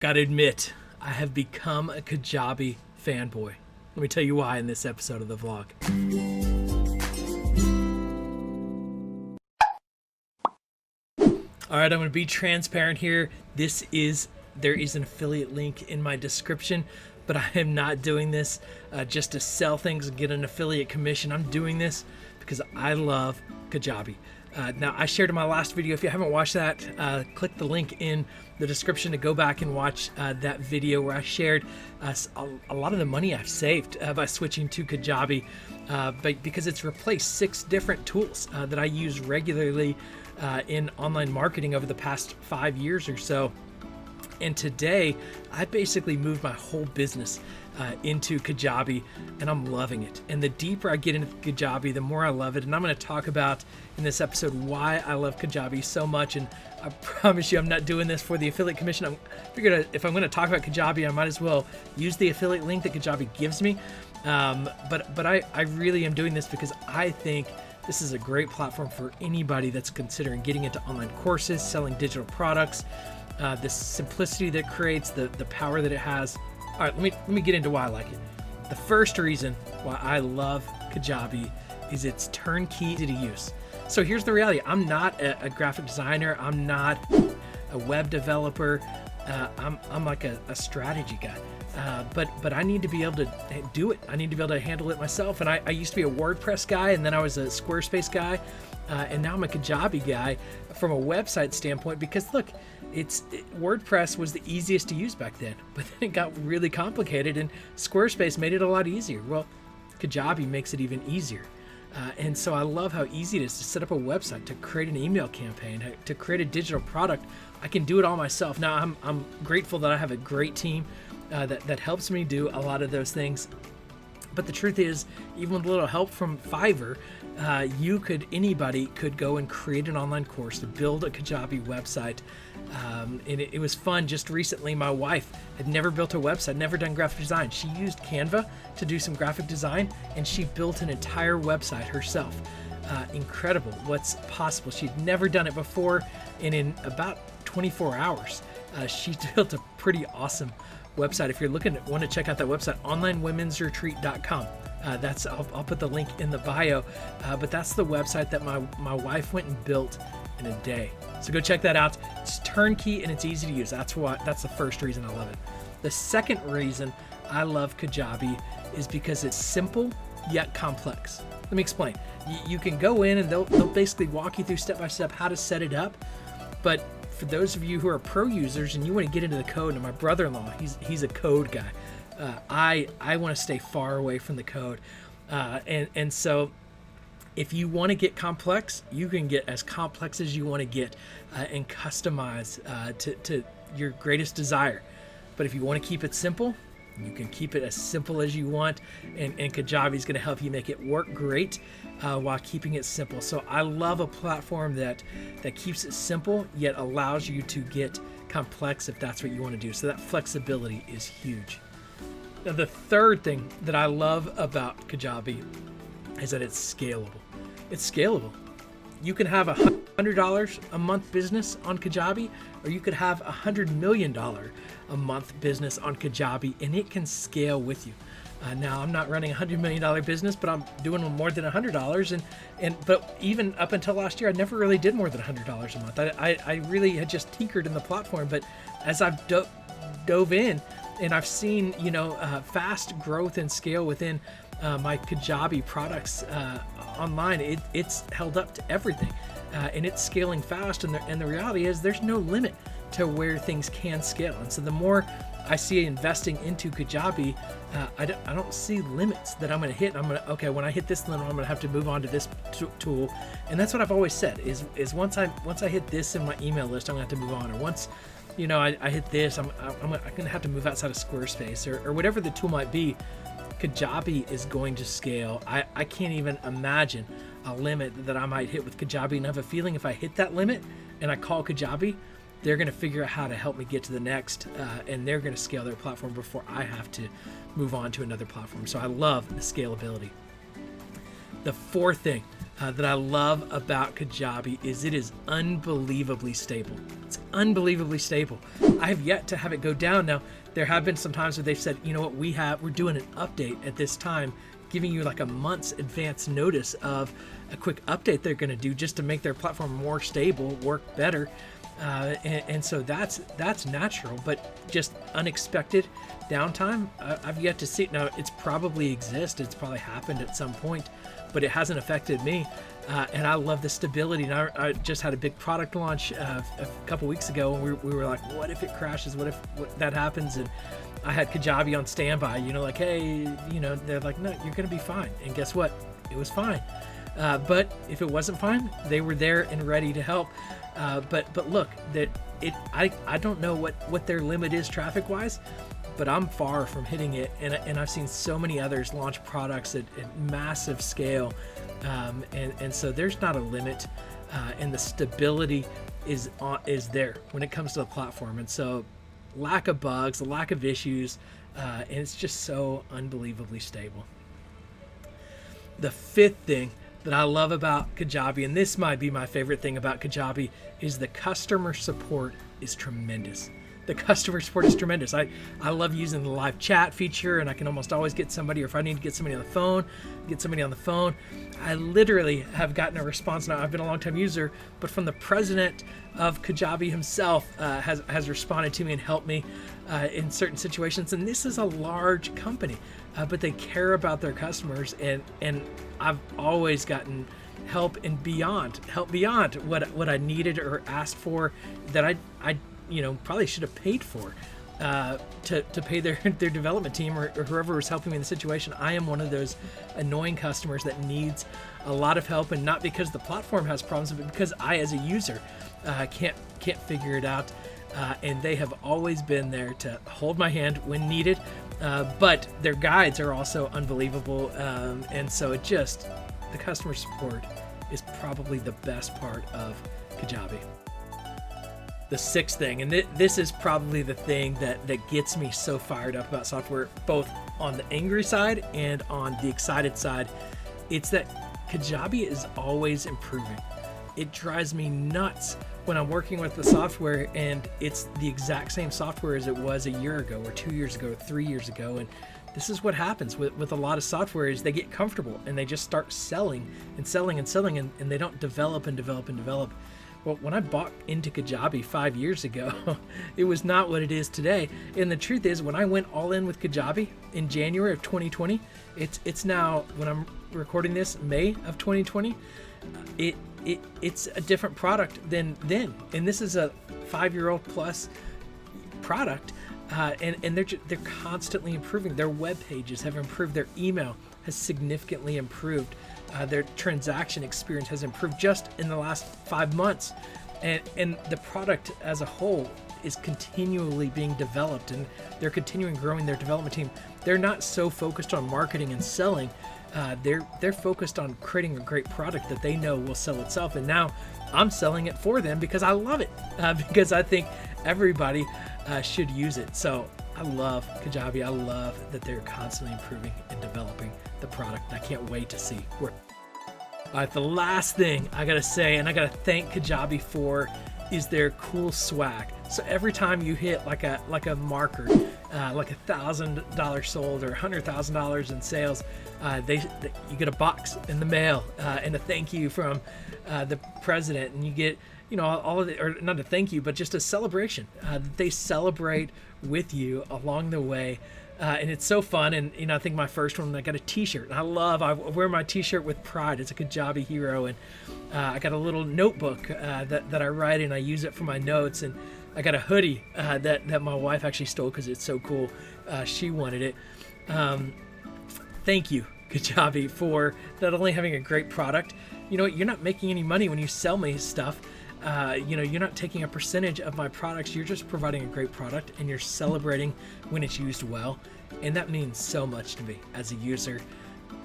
Gotta admit, I have become a Kajabi fanboy. Let me tell you why in this episode of the vlog. All right, I'm gonna be transparent here. There is an affiliate link in my description, but I am not doing this just to sell things and get an affiliate commission. I'm doing this because I love Kajabi. Now, I shared in my last video. If you haven't watched that, click the link in the description to go back and watch that video where I shared a lot of the money I've saved by switching to Kajabi, because it's replaced 6 different tools that I use regularly in online marketing over the past 5 years or so. And today, I basically moved my whole business into Kajabi, and I'm loving it. And the deeper I get into Kajabi, the more I love it. And I'm going to talk about in this episode why I love Kajabi so much. And I promise you, I'm not doing this for the affiliate commission. I figured if I'm going to talk about Kajabi, I might as well use the affiliate link that Kajabi gives me. But I really am doing this because I think this is a great platform for anybody that's considering getting into online courses, selling digital products. The simplicity that it creates, the power that it has. All right, let me get into why I like it. The first reason why I love Kajabi is it's turnkey to use. So here's the reality. I'm not a graphic designer. I'm not a web developer. I'm like a strategy guy. But I need to be able to do it. I need to be able to handle it myself. And I used to be a WordPress guy, and then I was a Squarespace guy. And now I'm a Kajabi guy from a website standpoint because look, WordPress was the easiest to use back then, but then it got really complicated and Squarespace made it a lot easier. Well, Kajabi makes it even easier. And so I love how easy it is to set up a website, to create an email campaign, to create a digital product. I can do it all myself. Now I'm grateful that I have a great team that helps me do a lot of those things. But the truth is, even with a little help from Fiverr, anybody could go and create an online course to build a Kajabi website. And it was fun. Just recently, my wife had never built a website, never done graphic design. She used Canva to do some graphic design, and she built an entire website herself. Incredible what's possible. She'd never done it before, and in about 24 hours, she built a pretty awesome website. If you're want to check out that website, onlinewomensretreat.com. I'll put the link in the bio, but that's the website that my wife went and built in a day. So go check that out. It's turnkey and it's easy to use. That's the first reason I love it. The second reason I love Kajabi is because it's simple yet complex. Let me explain. You can go in and they'll basically walk you through step by step how to set it up, but for those of you who are pro users and you want to get into the code, and my brother-in-law, he's a code guy. I want to stay far away from the code. And so if you want to get complex, you can get as complex as you want to get and customize to your greatest desire. But if you want to keep it simple, you can keep it as simple as you want, and Kajabi is going to help you make it work great while keeping it simple. So I love a platform that keeps it simple yet allows you to get complex if that's what you want to do. So that flexibility is huge. Now, the third thing that I love about Kajabi is that it's scalable. It's scalable. You can have $100 a month business on Kajabi, or you could have $100 million a month business on Kajabi, and it can scale with you. Now, I'm not running a $100 million business, but I'm doing more than $100. But even up until last year, I never really did more than $100 a month. I really had just tinkered in the platform. But as I've dove in, and I've seen fast growth and scale within my Kajabi products online, it's held up to everything, and it's scaling fast. And the reality is, there's no limit to where things can scale. And so the more I see investing into Kajabi, I don't see limits that I'm going to hit. When I hit this limit, I'm going to have to move on to this tool. And that's what I've always said is once I hit this in my email list, I'm going to have to move on. Or once I hit this, I'm going to have to move outside of Squarespace or whatever the tool might be. Kajabi is going to scale. I can't even imagine a limit that I might hit with Kajabi, and I have a feeling if I hit that limit and I call Kajabi, they're going to figure out how to help me get to the next, and they're going to scale their platform before I have to move on to another platform. So I love the scalability. The fourth thing that I love about Kajabi is it is unbelievably stable. It's unbelievably stable. I have yet to have it go down. Now, there have been some times where they've said, you know what, we're doing an update at this time, giving you like a month's advance notice of a quick update they're going to do just to make their platform more stable, work better. And so that's natural, but just unexpected downtime, I've yet to see it. Now, it's probably exists. It's probably happened at some point, but it hasn't affected me. And I love the stability. And I just had a big product launch a couple weeks ago, and we were like, what if it crashes? What if that happens? And I had Kajabi on standby, like, hey, they're like, no, you're going to be fine. And guess what? It was fine. But if it wasn't fine, they were there and ready to help. But look, I don't know what their limit is traffic wise, but I'm far from hitting it. And I've seen so many others launch products at massive scale. And so there's not a limit, and the stability is there when it comes to the platform. And so lack of bugs, lack of issues, and it's just so unbelievably stable. The fifth thing that I love about Kajabi, and this might be my favorite thing about Kajabi, is the customer support is tremendous. The customer support is tremendous. I love using the live chat feature, and I can almost always get somebody, or if I need to get somebody on the phone, I literally have gotten a response now. I've been a long-time user, but from the president of Kajabi himself has responded to me and helped me in certain situations. And this is a large company, but they care about their customers, and I've always gotten help beyond what I needed or asked for that I probably should have paid for to pay their development team or whoever was helping me in the situation. I am one of those annoying customers that needs a lot of help, and not because the platform has problems, but because I, as a user, can't figure it out. And they have always been there to hold my hand when needed. But their guides are also unbelievable, and so the customer support is probably the best part of Kajabi. The sixth thing, and this is probably the thing that gets me so fired up about software, both on the angry side and on the excited side, it's that Kajabi is always improving. It drives me nuts when I'm working with the software and it's the exact same software as it was a year ago or 2 years ago or 3 years ago. And this is what happens with a lot of software, is they get comfortable and they just start selling and they don't develop and develop and develop. Well, when I bought into Kajabi 5 years ago, it was not what it is today. And the truth is, when I went all in with Kajabi in January of 2020, it's now, when I'm recording this, May of 2020, it's a different product than then. And this is a 5-year-old plus product, and they're constantly improving. Their web pages have improved. Their email has significantly improved. Their transaction experience has improved just in the last 5 months, and the product as a whole is continually being developed, and they're continuing growing their development team. They're not so focused on marketing and selling. They're focused on creating a great product that they know will sell itself. And now I'm selling it for them because I love it, because I think everybody should use it. So I love Kajabi. I love that they're constantly improving and developing the product. I can't wait to see where. All right, the last thing I gotta say, and I gotta thank Kajabi for, is their cool swag. So every time you hit like a marker, like $1,000 sold or $100,000 in sales, you get a box in the mail and a thank you from the president, and you get all of it, or not a thank you, but just a celebration. They celebrate with you along the way. And it's so fun. And I think my first one, I got a t-shirt, and I wear my t-shirt with pride. It's a Kajabi hero. And I got a little notebook that I write, and I use it for my notes. And I got a hoodie that my wife actually stole because it's so cool. She wanted it. Thank you, Kajabi, for not only having a great product. You're not making any money when you sell me stuff. You're not taking a percentage of my products. You're just providing a great product, and you're celebrating when it's used well. And that means so much to me as a user.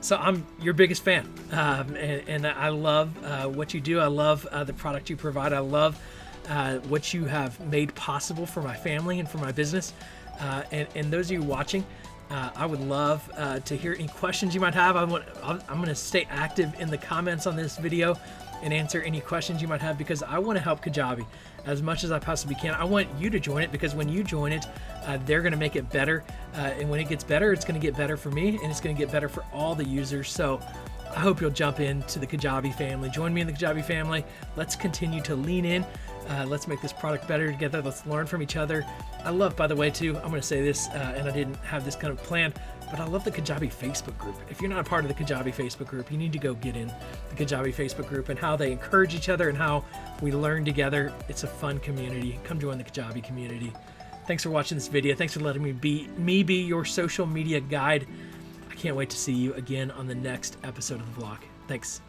So I'm your biggest fan. And I love what you do. I love the product you provide. I love what you have made possible for my family and for my business. And those of you watching, I would love to hear any questions you might have. I'm going to stay active in the comments on this video and answer any questions you might have, because I want to help Kajabi as much as I possibly can. I want you to join it, because when you join it, they're going to make it better. And when it gets better, it's going to get better for me, and it's going to get better for all the users. So I hope you'll jump into the Kajabi family. Join me in the Kajabi family. Let's continue to lean in. Let's make this product better together. Let's learn from each other. I love, by the way, too, I'm going to say this, and I didn't have this kind of planned, but I love the Kajabi Facebook group. If you're not a part of the Kajabi Facebook group, you need to go get in the Kajabi Facebook group, and how they encourage each other and how we learn together. It's a fun community. Come join the Kajabi community. Thanks for watching this video. Thanks for letting me be your social media guide. I can't wait to see you again on the next episode of the vlog. Thanks.